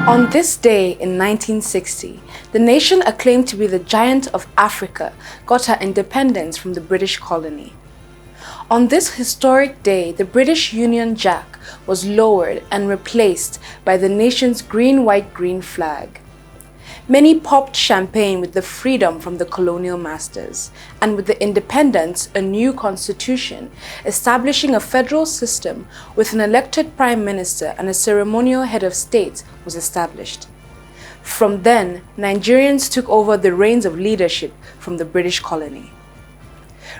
On this day in 1960, the nation acclaimed to be the giant of Africa got her independence from the British colony. On this historic day, the British Union Jack was lowered and replaced by the nation's green-white-green flag. Many popped champagne with the freedom from the colonial masters, and with the independence, a new constitution, establishing a federal system with an elected prime minister and a ceremonial head of state was established. From then, Nigerians took over the reins of leadership from the British colony.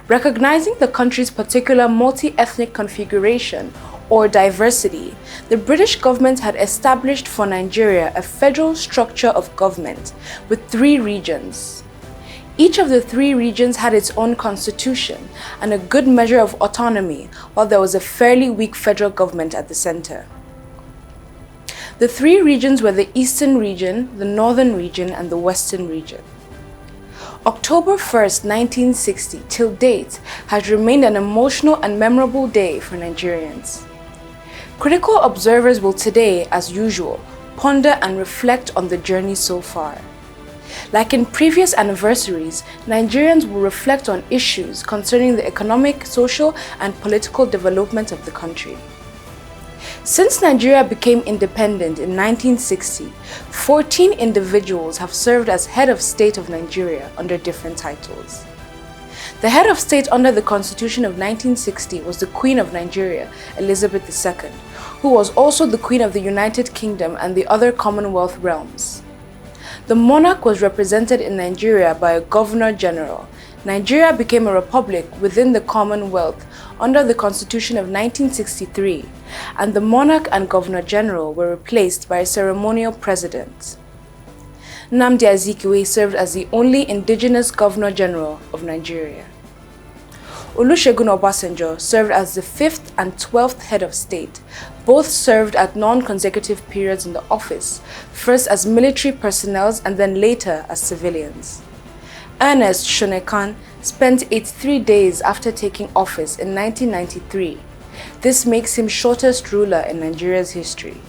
Recognizing the country's particular multi-ethnic configuration or diversity, the British government had established for Nigeria a federal structure of government with 3 regions. Each of the 3 regions had its own constitution and a good measure of autonomy, while there was a fairly weak federal government at the center. The 3 regions were the Eastern region, the Northern region, and the Western region. October 1st, 1960 till date has remained an emotional and memorable day for Nigerians. Critical observers will today, as usual, ponder and reflect on the journey so far. Like in previous anniversaries, Nigerians will reflect on issues concerning the economic, social, and political development of the country. Since Nigeria became independent in 1960, 14 individuals have served as head of state of Nigeria under different titles. The head of state under the Constitution of 1960 was the Queen of Nigeria, Elizabeth II, who was also the Queen of the United Kingdom and the other Commonwealth realms. The monarch was represented in Nigeria by a Governor-General. Nigeria became a republic within the Commonwealth under the Constitution of 1963, and the monarch and Governor-General were replaced by a ceremonial president. Nnamdi Azikiwe served as the only indigenous Governor-General of Nigeria. Olusegun Obasanjo served as the 5th and 12th head of state. Both served at non-consecutive periods in the office, first as military personnel and then later as civilians. Ernest Shonekan spent 83 days after taking office in 1993. This makes him shortest ruler in Nigeria's history.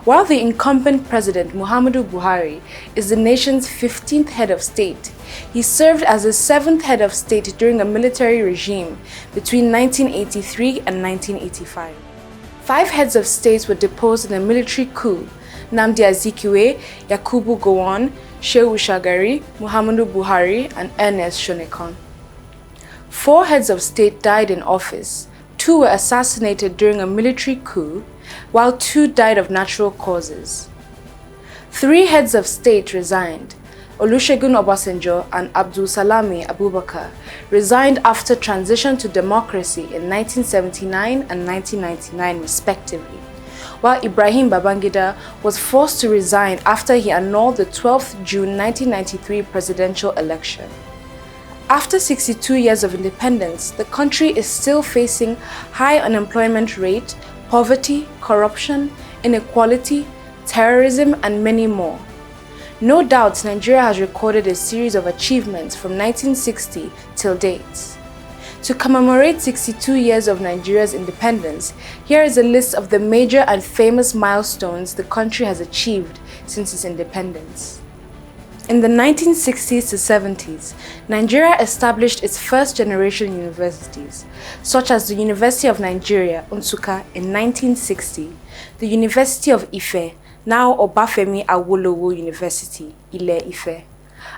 While the incumbent president Muhammadu Buhari is the nation's 15th head of state, he served as the 7th head of state during a military regime between 1983 and 1985. 5 heads of state were deposed in a military coup: Nnamdi Azikiwe, Yakubu Gowon, Shehu Shagari, Muhammadu Buhari, and Ernest Shonekan. 4 heads of state died in office. 2 were assassinated during a military coup, while 2 died of natural causes. 3 heads of state resigned. Olusegun Obasanjo and Abdulsalami Abubakar resigned after transition to democracy in 1979 and 1999 respectively, while Ibrahim Babangida was forced to resign after he annulled the 12th June 1993 presidential election. After 62 years of independence, the country is still facing high unemployment rate, poverty, corruption, inequality, terrorism, and many more. No doubt Nigeria has recorded a series of achievements from 1960 till date. To commemorate 62 years of Nigeria's independence, here is a list of the major and famous milestones the country has achieved since its independence. In the 1960s to 70s, Nigeria established its first-generation universities, such as the University of Nigeria, Nsukka, in 1960, the University of Ife, now Obafemi Awolowo University, Ile-Ife,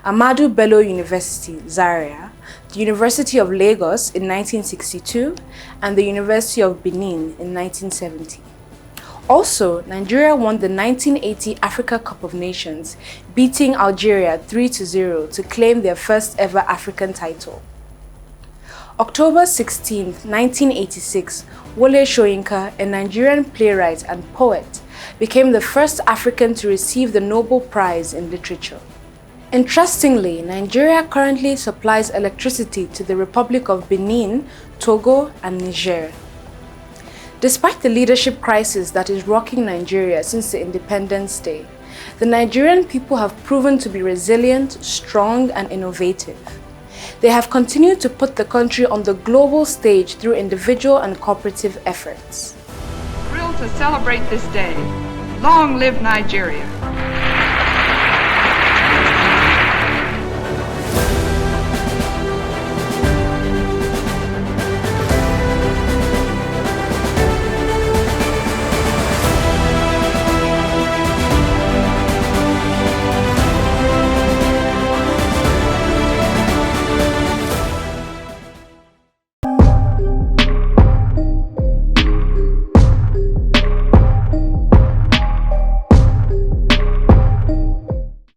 Ahmadu Bello University, Zaria, the University of Lagos in 1962, and the University of Benin in 1970. Also, Nigeria won the 1980 Africa Cup of Nations, beating Algeria 3-0 to claim their first ever African title. October 16, 1986, Wole Soyinka, a Nigerian playwright and poet, became the first African to receive the Nobel Prize in Literature. Interestingly, Nigeria currently supplies electricity to the Republic of Benin, Togo, and Niger. Despite the leadership crisis that is rocking Nigeria since the Independence Day, the Nigerian people have proven to be resilient, strong, and innovative. They have continued to put the country on the global stage through individual and cooperative efforts. Thrilled to celebrate this day, Long live Nigeria!